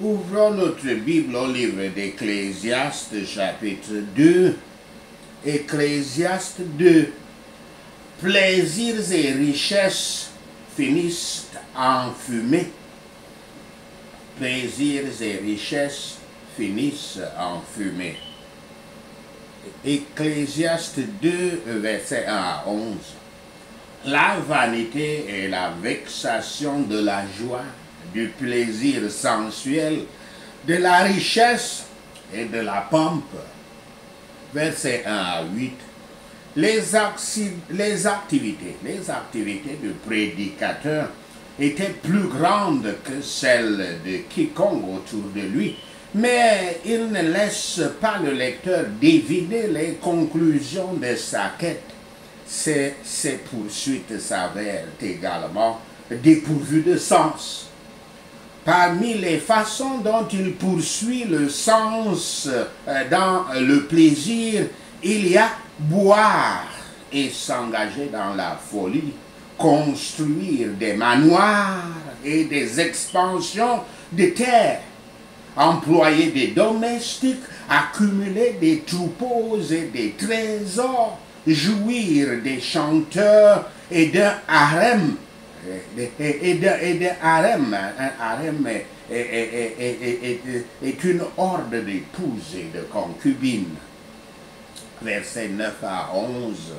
Ouvrons notre Bible au livre d'Ecclésiaste, chapitre 2. Ecclésiaste 2. Plaisirs et richesses finissent en fumée. Plaisirs et richesses finissent en fumée. Ecclésiaste 2, versets 1 à 11. La vanité et la vexation de la joie, du plaisir sensuel, de la richesse et de la pompe. Versets 1 à 8. Les activités du prédicateur étaient plus grandes que celles de quiconque autour de lui, mais il ne laisse pas le lecteur deviner les conclusions de sa quête. Ses poursuites s'avèrent également dépourvues de sens. Parmi les façons dont il poursuit le sens dans le plaisir, il y a boire et s'engager dans la folie, construire des manoirs et des expansions de terre, employer des domestiques, accumuler des troupeaux et des trésors, jouir des chanteurs et d'un harem. Un harem est une horde d'épouses et de concubines. Versets 9 à 11.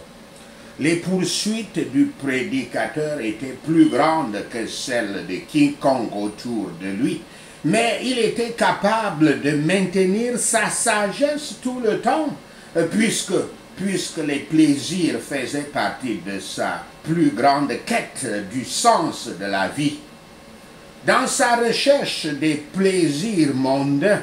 Les poursuites du prédicateur étaient plus grandes que celles de quiconque autour de lui, mais il était capable de maintenir sa sagesse tout le temps, puisque les plaisirs faisaient partie de sa plus grande quête du sens de la vie. Dans sa recherche des plaisirs mondains,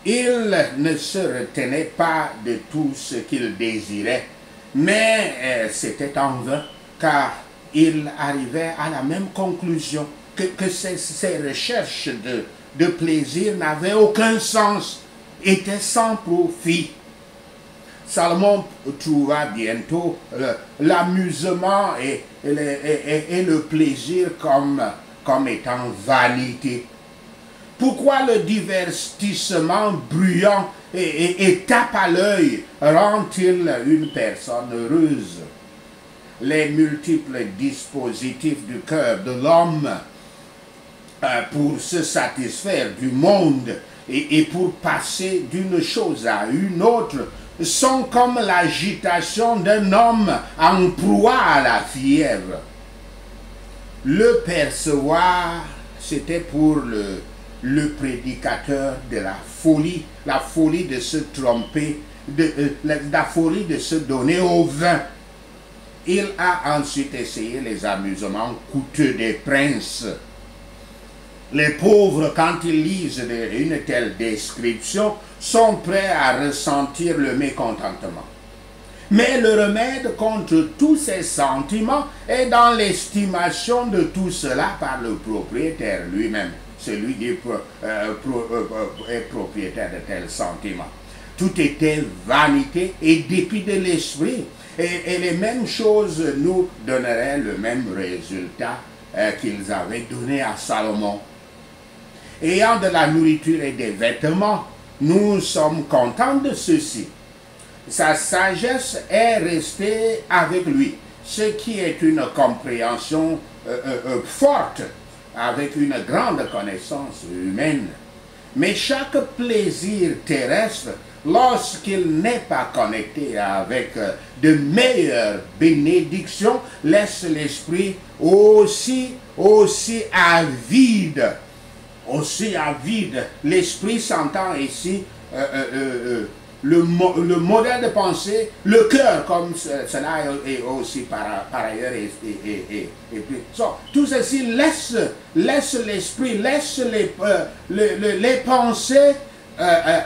il ne se retenait pas de tout ce qu'il désirait, mais c'était en vain, car il arrivait à la même conclusion, que ses recherches de plaisir n'avaient aucun sens, étaient sans profit. Salomon trouva bientôt l'amusement et le plaisir comme étant vanité. Pourquoi le divertissement bruyant et tape à l'œil rend-il une personne heureuse? Les multiples dispositifs du cœur de l'homme pour se satisfaire du monde et pour passer d'une chose à une autre sont comme l'agitation d'un homme en proie à la fièvre. Le percevoir, c'était pour le prédicateur de la folie de se tromper, la folie de se donner au vin. Il a ensuite essayé les amusements coûteux des princes. Les pauvres, quand ils lisent une telle description, sont prêts à ressentir le mécontentement. Mais le remède contre tous ces sentiments est dans l'estimation de tout cela par le propriétaire lui-même, celui qui est propriétaire de tels sentiments. Tout était vanité et dépit de l'esprit, et les mêmes choses nous donneraient le même résultat qu'ils avaient donné à Salomon. Ayant de la nourriture et des vêtements, nous sommes contents de ceci. Sa sagesse est restée avec lui, ce qui est une compréhension forte, avec une grande connaissance humaine. Mais chaque plaisir terrestre, lorsqu'il n'est pas connecté avec de meilleures bénédictions, laisse l'esprit aussi avide. Aussi avide. L'esprit s'entend ici le modèle de pensée, le cœur, comme cela est aussi par ailleurs. Tout ceci laisse l'esprit, laisse les pensées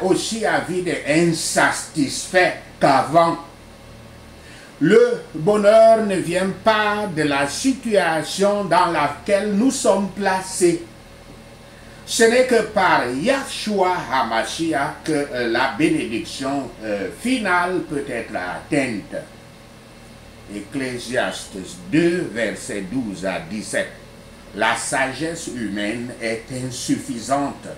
aussi avides et insatisfaits qu'avant. Le bonheur ne vient pas de la situation dans laquelle nous sommes placés. Ce n'est que par Yahshua HaMashiach que la bénédiction finale peut être atteinte. Ecclésiaste 2, versets 12 à 17. La sagesse humaine est insuffisante.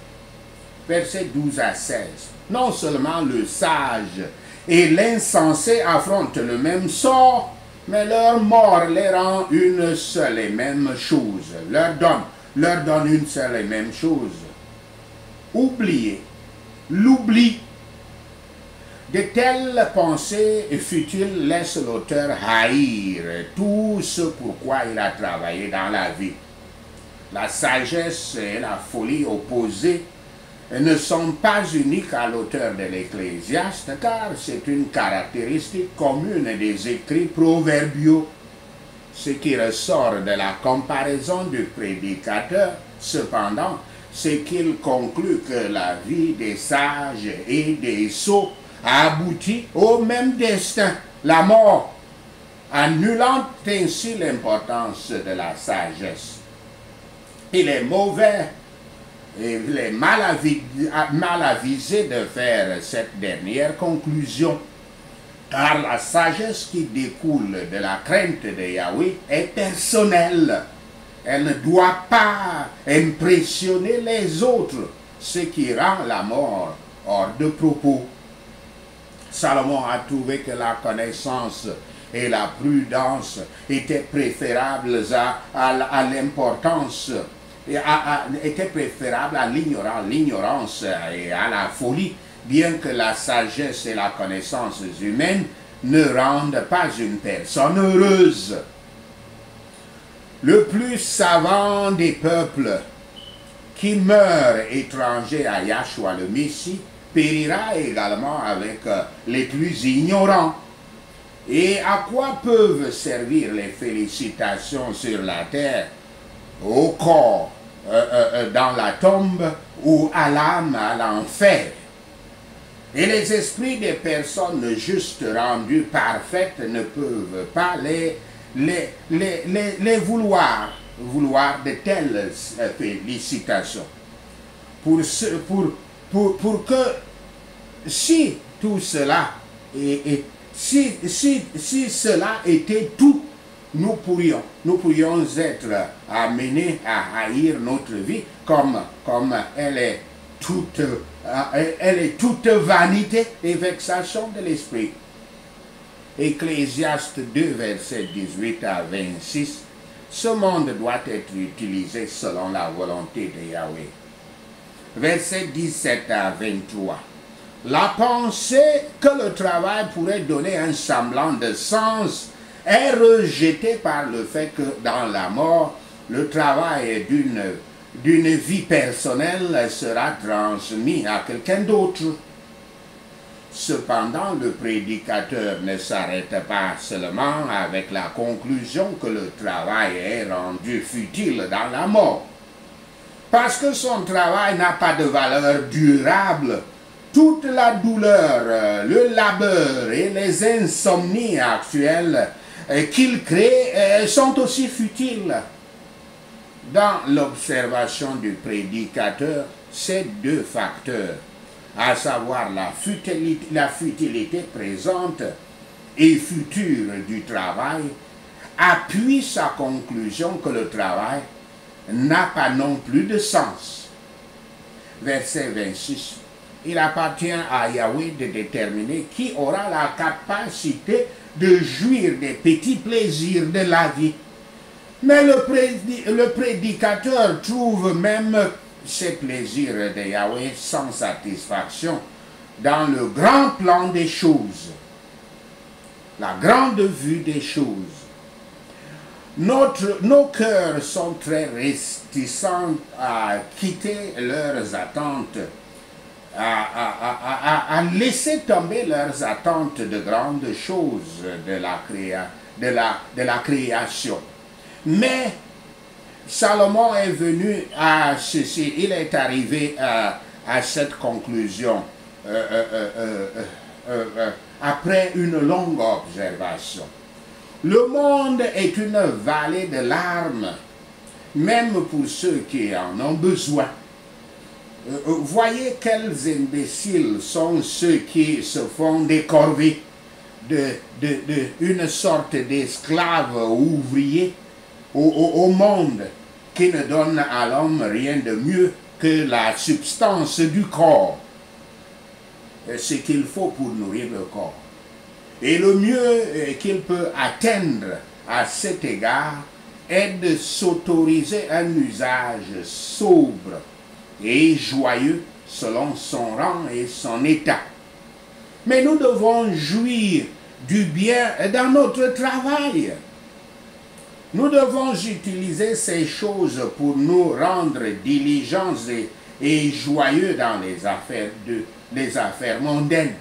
versets 12 à 16. Non seulement le sage et l'insensé affrontent le même sort, mais leur mort les rend une seule et même chose, leur donne une seule et même chose. Oubliez, l'oubli. De telles pensées futiles laissent l'auteur haïr tout ce pourquoi il a travaillé dans la vie. La sagesse et la folie opposées ne sont pas uniques à l'auteur de l'Ecclésiaste, car c'est une caractéristique commune des écrits proverbiaux. Ce qui ressort de la comparaison du prédicateur, cependant, c'est qu'il conclut que la vie des sages et des sots aboutit au même destin, la mort, annulant ainsi l'importance de la sagesse. Il est mauvais et il est mal avisé de faire cette dernière conclusion, car la sagesse qui découle de la crainte de Yahweh est personnelle. Elle ne doit pas impressionner les autres, ce qui rend la mort hors de propos. Salomon a trouvé que la connaissance et la prudence étaient préférables à l'importance, étaient préférables à l'ignorance et à la folie, bien que la sagesse et la connaissance humaine ne rendent pas une personne heureuse. Le plus savant des peuples qui meurt étranger à Yahshua le Messie périra également avec les plus ignorants. Et à quoi peuvent servir les félicitations sur la terre, au corps, dans la tombe, ou à l'âme, à l'enfer? Et les esprits des personnes justes rendues parfaites ne peuvent pas les vouloir de telles félicitations. Pour que si tout cela si cela était tout, nous pourrions être amenés à haïr notre vie comme elle est toute vanité et vexation de l'esprit. Ecclésiaste 2, versets 18 à 26. Ce monde doit être utilisé selon la volonté de Yahweh. Versets 17 à 23. La pensée que le travail pourrait donner un semblant de sens est rejetée par le fait que dans la mort, le travail d'une vie personnelle sera transmis à quelqu'un d'autre. Cependant, le prédicateur ne s'arrête pas seulement avec la conclusion que le travail est rendu futile dans la mort. Parce que son travail n'a pas de valeur durable, toute la douleur, le labeur et les insomnies actuelles qu'il crée sont aussi futiles. Dans l'observation du prédicateur, ces deux facteurs, à savoir la futilité présente et future du travail, appuient sa conclusion que le travail n'a pas non plus de sens. Verset 26. Il appartient à Yahweh de déterminer qui aura la capacité de jouir des petits plaisirs de la vie. Mais le prédicateur trouve même ces plaisirs de Yahweh sans satisfaction dans le grand plan des choses, la grande vue des choses. Nos cœurs sont très réticents à quitter leurs attentes, à laisser tomber leurs attentes de grandes choses de la création. Mais Salomon est venu à ceci, il est arrivé à cette conclusion après une longue observation. Le monde est une vallée de larmes, même pour ceux qui en ont besoin. Voyez quels imbéciles sont ceux qui se font décorver d'une sorte d'esclave ouvrier au monde, qui ne donne à l'homme rien de mieux que la substance du corps, ce qu'il faut pour nourrir le corps. Et le mieux qu'il peut atteindre à cet égard est de s'autoriser un usage sobre et joyeux selon son rang et son état. Mais nous devons jouir du bien dans notre travail. Nous devons utiliser ces choses pour nous rendre diligents et joyeux dans les affaires mondaines.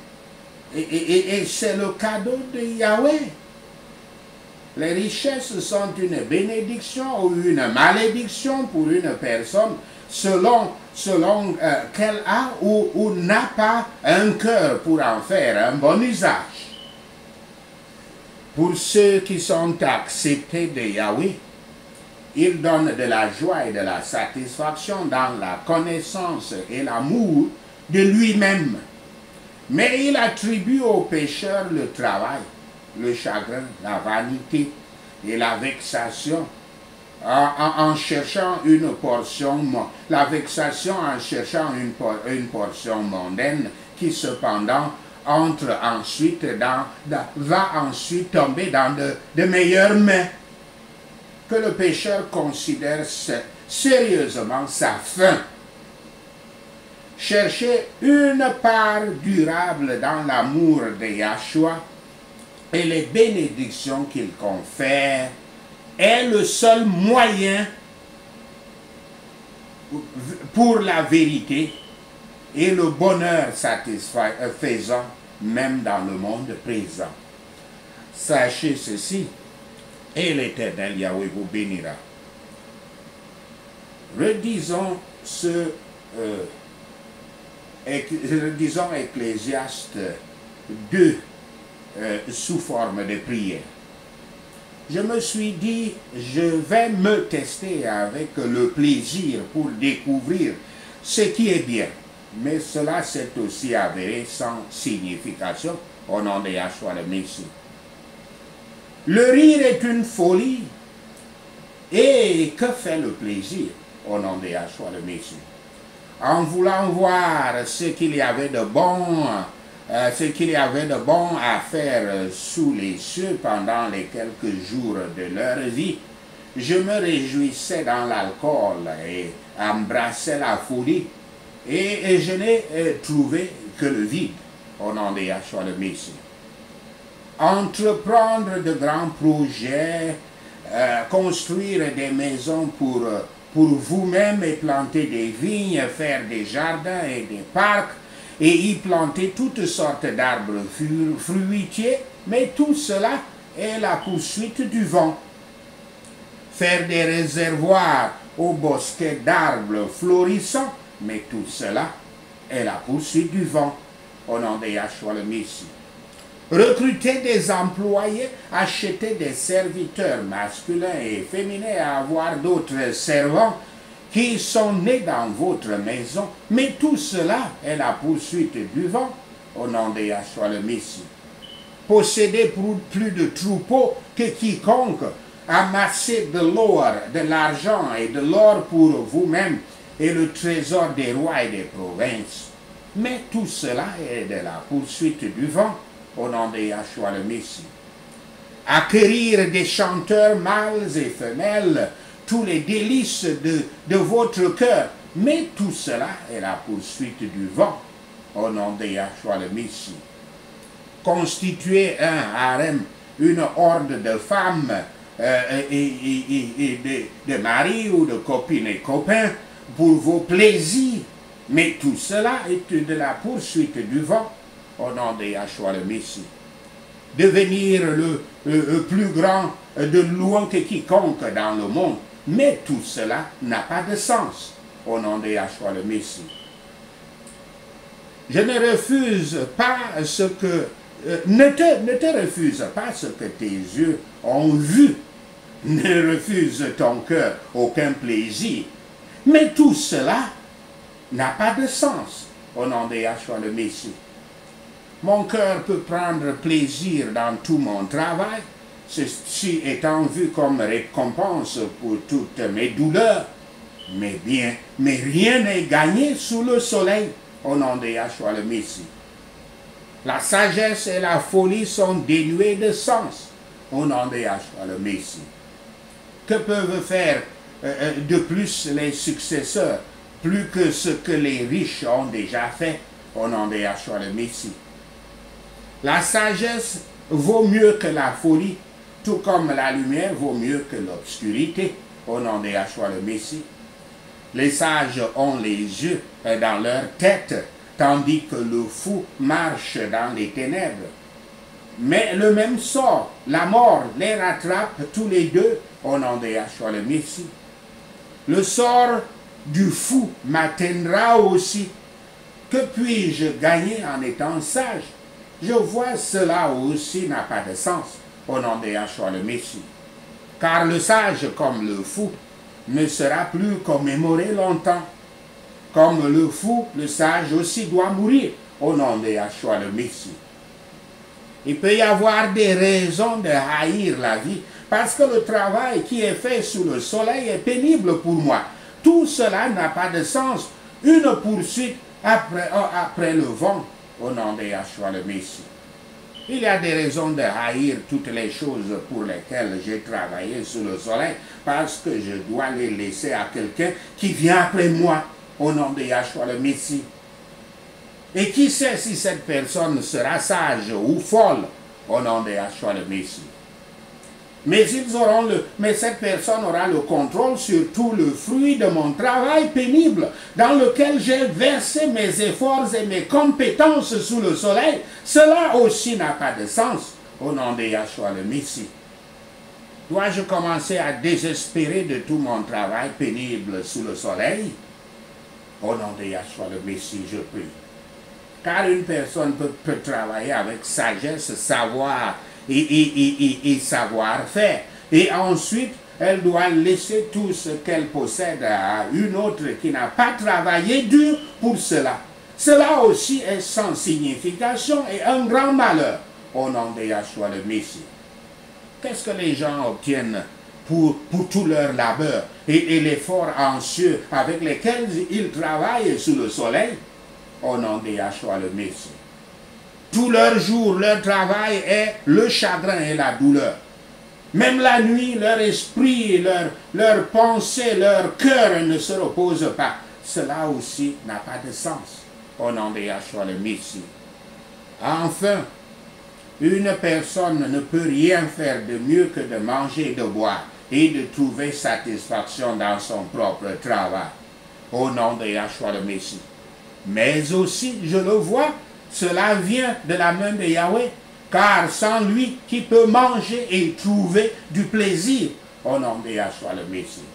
Et c'est le cadeau de Yahweh. Les richesses sont une bénédiction ou une malédiction pour une personne selon qu'elle a ou n'a pas un cœur pour en faire un bon usage. Pour ceux qui sont acceptés de Yahweh, il donne de la joie et de la satisfaction dans la connaissance et l'amour de lui-même. Mais il attribue aux pécheurs le travail, le chagrin, la vanité et la vexation en cherchant une portion, une portion mondaine qui cependant va ensuite tomber dans de meilleures mains. Que le pécheur considère sérieusement sa fin. Chercher une part durable dans l'amour de Yahshua et les bénédictions qu'il confère est le seul moyen pour la vérité et le bonheur satisfaisant même dans le monde présent. Sachez ceci, et l'Éternel Yahweh vous bénira. Redisons Ecclésiaste 2 sous forme de prière. Je me suis dit, je vais me tester avec le plaisir pour découvrir ce qui est bien. Mais cela s'est aussi avéré sans signification au nom de Yahshua le Messie. Le rire est une folie. Et que fait le plaisir au nom de Yahshua le Messie? En voulant voir ce qu'il y avait de bon à faire sous les cieux pendant les quelques jours de leur vie, je me réjouissais dans l'alcool et embrassais la folie, et je n'ai trouvé que le vide au nom de Yahshua le Messie. Entreprendre de grands projets, construire des maisons pour vous-même et planter des vignes, faire des jardins et des parcs, et y planter toutes sortes d'arbres fruitiers, mais tout cela est la poursuite du vent. Faire des réservoirs au bosquet d'arbres florissants, mais tout cela est la poursuite du vent, au nom de Yahshua le Messie. Recruter des employés, acheter des serviteurs masculins et féminins et avoir d'autres servants qui sont nés dans votre maison, mais tout cela est la poursuite du vent, au nom de Yahshua le Messie. Posséder plus de troupeaux que quiconque, amasser de l'or, de l'argent et de l'or pour vous-même et le trésor des rois et des provinces. Mais tout cela est de la poursuite du vent, au nom de Yahshua le Messie. Acquérir des chanteurs mâles et femelles, tous les délices de votre cœur, mais tout cela est la poursuite du vent, au nom de Yahshua le Messie. Constituer un harem, une horde de femmes et de maris ou de copines et copains pour vos plaisirs, mais tout cela est de la poursuite du vent, au nom de Yahshua le Messie. Devenir le plus grand de loin que quiconque dans le monde, mais tout cela n'a pas de sens, au nom de Yahshua le Messie. Je ne refuse pas ce que... ne te refuse pas ce que tes yeux ont vu, ne refuse ton cœur aucun plaisir, mais tout cela n'a pas de sens, au nom de Yahshua le Messie. Mon cœur peut prendre plaisir dans tout mon travail, ceci étant vu comme récompense pour toutes mes douleurs. Mais rien n'est gagné sous le soleil au nom de Yahshua le Messie. La sagesse et la folie sont dénuées de sens au nom de Yahshua le Messie. Que peuvent faire de plus les successeurs, plus que ce que les riches ont déjà fait au nom de Yahshua le Messie? La sagesse vaut mieux que la folie, tout comme la lumière vaut mieux que l'obscurité au nom de Yahshua le Messie. Les sages ont les yeux dans leur tête, tandis que le fou marche dans les ténèbres. Mais le même sort, la mort, les rattrape tous les deux au nom de Yahshua le Messie. Le sort du fou m'atteindra aussi. Que puis-je gagner en étant sage? Je vois cela aussi n'a pas de sens au nom de Yahshua le Messie. Car le sage comme le fou ne sera plus commémoré longtemps. Comme le fou, le sage aussi doit mourir au nom de Yahshua le Messie. Il peut y avoir des raisons de haïr la vie, parce que le travail qui est fait sous le soleil est pénible pour moi. Tout cela n'a pas de sens. Une poursuite après le vent au nom de Yahshua le Messie. Il y a des raisons de haïr toutes les choses pour lesquelles j'ai travaillé sous le soleil, parce que je dois les laisser à quelqu'un qui vient après moi au nom de Yahshua le Messie. Et qui sait si cette personne sera sage ou folle au nom de Yahshua le Messie. Mais cette personne aura le contrôle sur tout le fruit de mon travail pénible dans lequel j'ai versé mes efforts et mes compétences sous le soleil. Cela aussi n'a pas de sens au nom de Yahshua le Messie. Dois-je commencer à désespérer de tout mon travail pénible sous le soleil? Au nom de Yahshua le Messie, je prie. Car une personne peut travailler avec sagesse, savoir et savoir-faire. Et ensuite, elle doit laisser tout ce qu'elle possède à une autre qui n'a pas travaillé dur pour cela. Cela aussi est sans signification et un grand malheur au nom de Yahshua le Messie. Qu'est-ce que les gens obtiennent pour tout leur labeur et l'effort anxieux avec lesquels ils travaillent sous le soleil? Au nom de Yahshua le Messie. Tout leur jour, leur travail est le chagrin et la douleur. Même la nuit, leur esprit, leur pensée, leur cœur ne se reposent pas. Cela aussi n'a pas de sens. Au nom de Yahshua le Messie. Enfin, une personne ne peut rien faire de mieux que de manger et de boire et de trouver satisfaction dans son propre travail. Au nom de Yahshua le Messie. Mais aussi, je le vois, cela vient de la main de Yahweh, car sans lui, qui peut manger et trouver du plaisir au nom de Yahshua le Messie.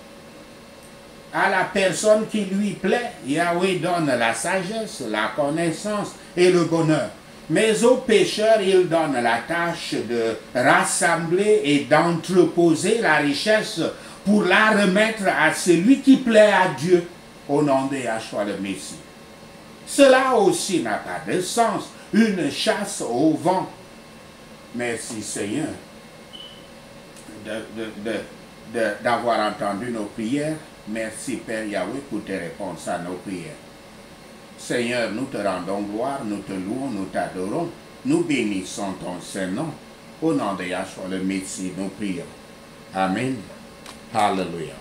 À la personne qui lui plaît, Yahweh donne la sagesse, la connaissance et le bonheur. Mais aux pécheurs, il donne la tâche de rassembler et d'entreposer la richesse pour la remettre à celui qui plaît à Dieu au nom de Yahshua le Messie. Cela aussi n'a pas de sens, une chasse au vent. Merci Seigneur d'avoir entendu nos prières. Merci Père Yahweh pour tes réponses à nos prières. Seigneur, nous te rendons gloire, nous te louons, nous t'adorons, nous bénissons ton Saint-Nom. Au nom de Yahshua le Messie, nous prions. Amen. Hallelujah.